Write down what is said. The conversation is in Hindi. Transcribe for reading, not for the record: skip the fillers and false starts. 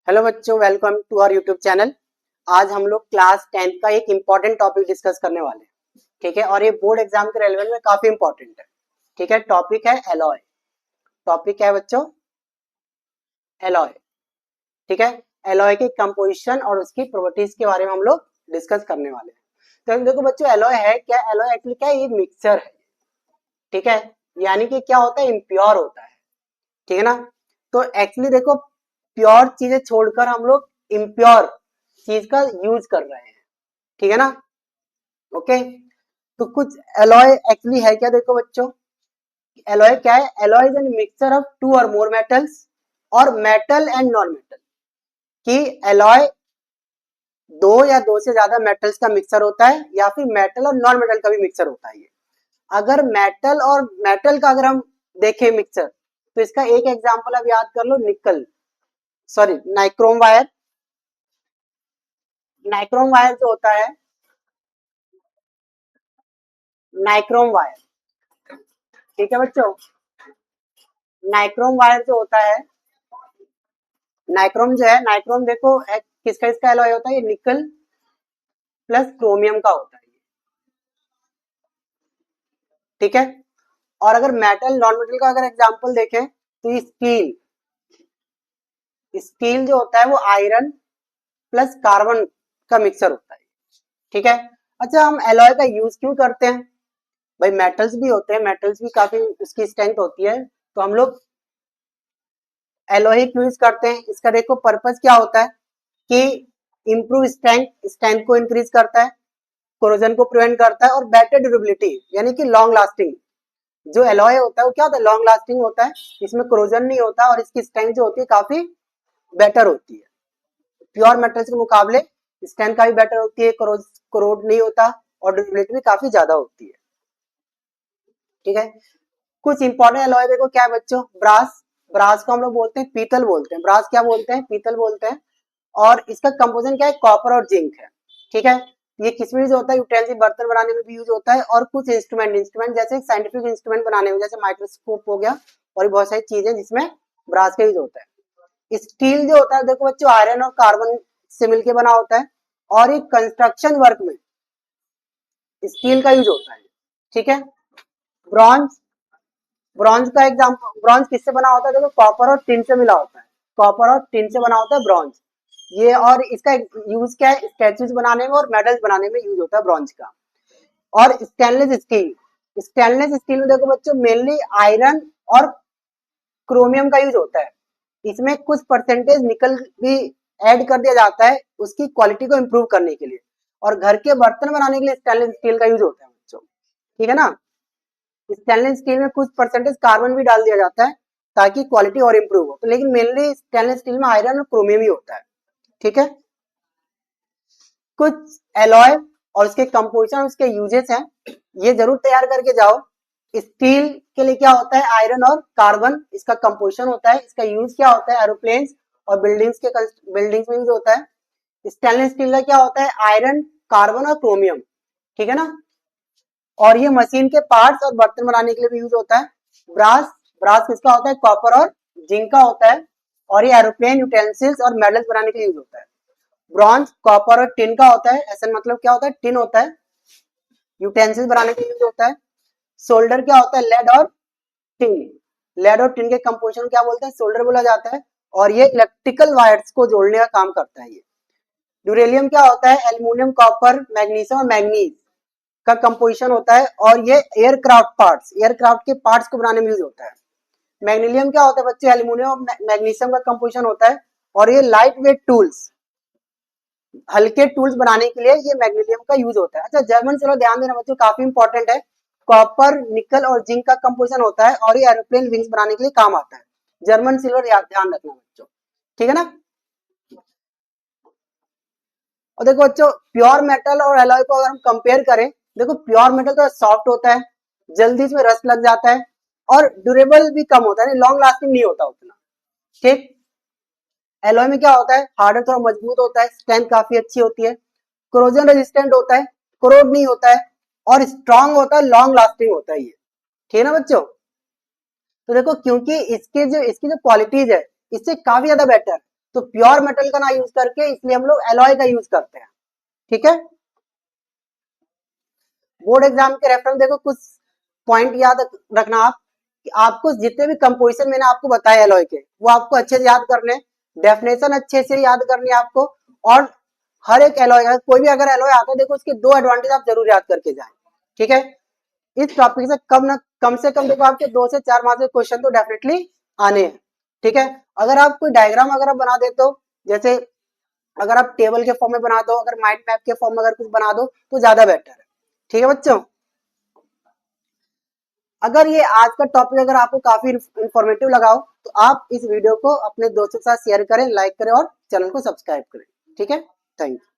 हेलो बच्चों, welcome to our YouTube channel. आज हम लोग क्लास 10th का एक इम्पॉर्टेंट टॉपिक डिस्कस करने वाले हैं। ठीक है, और ये बोर्ड एग्जाम के रेलेवेंट में काफी इंपॉर्टेंट है। ठीक है, टॉपिक है एलॉय। टॉपिक है बच्चों एलॉय। ठीक है, एलॉय की कंपोजिशन और उसकी प्रॉपर्टीज के बारे में हम लोग डिस्कस करने वाले हैं। तो देखो बच्चों, एलॉय है क्या? एलॉय एक्चुअली क्या है? ये मिक्सचर है। ठीक है, यानी कि क्या होता है? इम्प्योर होता है। ठीक है ना। तो एक्चुअली देखो, प्योर चीजें छोड़कर हम लोग इम्प्योर चीज का यूज कर रहे हैं। ठीक है ना। ओके, तो कुछ एलॉय एक्चुअली है क्या? देखो बच्चों, एलॉय क्या है? Alloy is an mixture of two or more metals or metal and non metal. कि एलॉय दो या दो से ज्यादा मेटल्स का मिक्सचर होता है या फिर मेटल और नॉन मेटल का भी मिक्सचर होता है। ये अगर मेटल और मेटल का अगर हम देखें मिक्सचर, तो इसका एक एग्जांपल अब याद कर लो, निकल sorry nichrome wire. Nichrome wire जो होता है, नाइक्रोम वायर, ठीक है बच्चों, नाइक्रोम वायर जो होता है, नाइक्रोम जो है, नाइक्रोम देखो किसका इसका एलॉय होता है? ये निकल प्लस क्रोमियम का होता है। ठीक है, और अगर मेटल नॉन मेटल का अगर एग्जांपल देखें, तो ये स्टील, स्टील जो होता है वो आयरन प्लस कार्बन का मिक्सचर होता है। ठीक है, अच्छा हम एलॉय का यूज क्यों करते हैं? भाई मेटल्स भी होते हैं, मेटल्स भी काफी उसकी स्ट्रेंथ होती है, तो हम लोग एलॉय क्यों यूज करते हैं? इसका देखो पर्पस क्या होता है कि इंप्रूव स्ट्रेंथ, स्ट्रेंथ को इंक्रीज करता है, कोरोजन को प्रिवेंट करता है, और बेटर ड्यूरेबिलिटी यानी कि लॉन्ग लास्टिंग। जो एलॉय होता है वो क्या होता है? लॉन्ग लास्टिंग होता है, इसमें कोरोजन नहीं होता और इसकी स्ट्रेंथ जो होती है काफी बेटर होती है। प्योर मेटल्स के मुकाबले स्ट्रेंथ काफी बेटर होती है, कोरोड नहीं होता और ड्यूरेबिलिटी भी काफी ज्यादा होती है। ठीक है, कुछ इंपॉर्टेंट एलॉय देखो क्या है बच्चों। ब्रास, ब्रास को हम लोग बोलते हैं पीतल बोलते हैं। ब्रास क्या बोलते हैं? पीतल बोलते हैं। और इसका कंपोजिशन क्या है? कॉपर और जिंक है। ठीक है, ये किसमें यूज होता है? यूटेंसिल बर्तन बनाने में भी यूज होता है, और कुछ इंस्ट्रूमेंट जैसे साइंटिफिक इंस्ट्रूमेंट बनाने में, जैसे माइक्रोस्कोप हो गया, और बहुत सारी चीजें जिसमें ब्रास का यूज होता है। स्टील जो होता है देखो बच्चों, आयरन और कार्बन से मिलकर बना होता है, और ये कंस्ट्रक्शन वर्क में स्टील का यूज होता है। ठीक है, ब्रॉन्ज, ब्रॉन्ज का एग्जाम्पल, ब्रॉन्ज किससे बना होता है? देखो कॉपर और टिन से मिला होता है, कॉपर और टिन से बना होता है ब्रॉन्ज ये। और इसका यूज क्या है? स्टैचूज बनाने में और मेडल्स बनाने में यूज होता है ब्रॉन्ज का। और स्टेनलेस स्टील, स्टेनलेस स्टील में देखो बच्चों मेनली आयरन और क्रोमियम का यूज होता है। इसमें कुछ परसेंटेज निकल भी ऐड कर दिया जाता है उसकी क्वालिटी को इम्प्रूव करने के लिए, और घर के बर्तन बनाने के लिए स्टेनलेस स्टील का यूज होता है बच्चों। ठीक है ना। स्टेनलेस स्टील में कुछ परसेंटेज कार्बन भी डाल दिया जाता है ताकि क्वालिटी और इम्प्रूव हो, तो लेकिन मेनली स्टेनलेस स्टील में आयरन और क्रोमियम ही होता है। ठीक है, कुछ एलॉय और उसके कंपोजिशन, उसके यूजेस हैं, ये जरूर तैयार करके जाओ। स्टील के लिए क्या होता है? आयरन और कार्बन इसका कंपोजिशन होता है। इसका यूज क्या होता है? एरोप्लेन्स और बिल्डिंग्स में यूज होता है। स्टेनलेस स्टील का क्या होता है? आयरन, कार्बन और क्रोमियम। ठीक है ना। और ये मशीन के पार्ट्स और बर्तन बनाने के लिए भी यूज होता है। ब्रास, ब्रास किसका होता है? कॉपर और जिंक का होता है, और ये एरोप्लेन, यूटेंसिल्स और मेडल्स बनाने के लिए यूज होता है। ब्रॉन्ज कॉपर और टिन का होता है, ऐसा मतलब क्या होता है? टिन होता है, यूटेंसिल्स बनाने के लिए यूज होता है। सोल्डर क्या होता है? लेड और टिन, लेड और टिन के कंपोजिशन क्या बोलते हैं? सोल्डर बोला जाता है, और ये इलेक्ट्रिकल वायर्स को जोड़ने का काम करता है। ये ड्यूरेलियम क्या होता है? एल्यूमिनियम, कॉपर, मैग्नीशियम और मैंगनीज का कंपोजिशन होता है, और ये एयरक्राफ्ट पार्ट्स, एयरक्राफ्ट के पार्ट्स को बनाने में यूज होता है। मैग्नीशियम क्या होता है बच्चे? एल्यूमिनियम और मैग्नीशियम का कंपोजिशन होता है, और ये लाइट वेट टूल्स, हल्के टूल्स बनाने के लिए ये मैग्नीशियम का यूज होता है। अच्छा जर्मन सिल्वर ध्यान देना बच्चों, काफी इंपॉर्टेंट है। कॉपर, निकल और जिंक का कंपोजिशन होता है, और ये एरोप्लेन विंग्स बनाने के लिए काम आता है। जर्मन सिल्वर ध्यान रखना बच्चों। ठीक है ना। और देखो बच्चों, प्योर मेटल और एलॉय को अगर हम कंपेयर करें, देखो प्योर मेटल तो सॉफ्ट होता है, जल्दी इसमें रस्ट लग जाता है, और ड्यूरेबल भी कम होता है, लॉन्ग लास्टिंग नहीं होता उतना। ठीक, एलॉय में क्या होता है? हार्डर, थोड़ा मजबूत होता है, स्ट्रेंथ काफी अच्छी होती है, कोरोजन रेजिस्टेंट होता है, कोरोड नहीं होता है, और स्ट्रांग होता है, लॉन्ग लास्टिंग होता है ये। ठीक है ना बच्चों। तो देखो क्योंकि इसकी जो क्वालिटीज है इससे काफी ज्यादा बेटर, तो प्योर मेटल का ना यूज करके इसलिए हम लोग एलॉय का यूज करते हैं। ठीक है, बोर्ड एग्जाम के रेफरेंस देखो कुछ पॉइंट याद रखना आप कि आपको जितने भी कंपोजिशन मैंने आपको बताया एलॉय के वो आपको अच्छे से याद करने, डेफिनेशन अच्छे से याद करनी है आपको, और हर एक एलॉय का कोई भी अगर एलॉय आता है देखो उसके 2 एडवांटेज आप जरूर याद करके जाए। ठीक है, इस टॉपिक से कम से कम देखो आपके 2 से 4 मार्क्स के क्वेश्चन तो डेफिनेटली आने हैं। ठीक है, अगर आप कोई डायग्राम अगर आप बना देते हो, जैसे अगर आप टेबल के फॉर्म में बना दो, अगर माइंड मैप के फॉर्म में अगर कुछ बना दो तो ज्यादा बेटर है। ठीक है बच्चों, अगर ये आज का टॉपिक अगर आपको काफी इंफॉर्मेटिव लगा हो तो आप इस वीडियो को अपने दोस्तों के साथ शेयर करें, लाइक करें और चैनल को सब्सक्राइब करें। ठीक है, थैंक यू।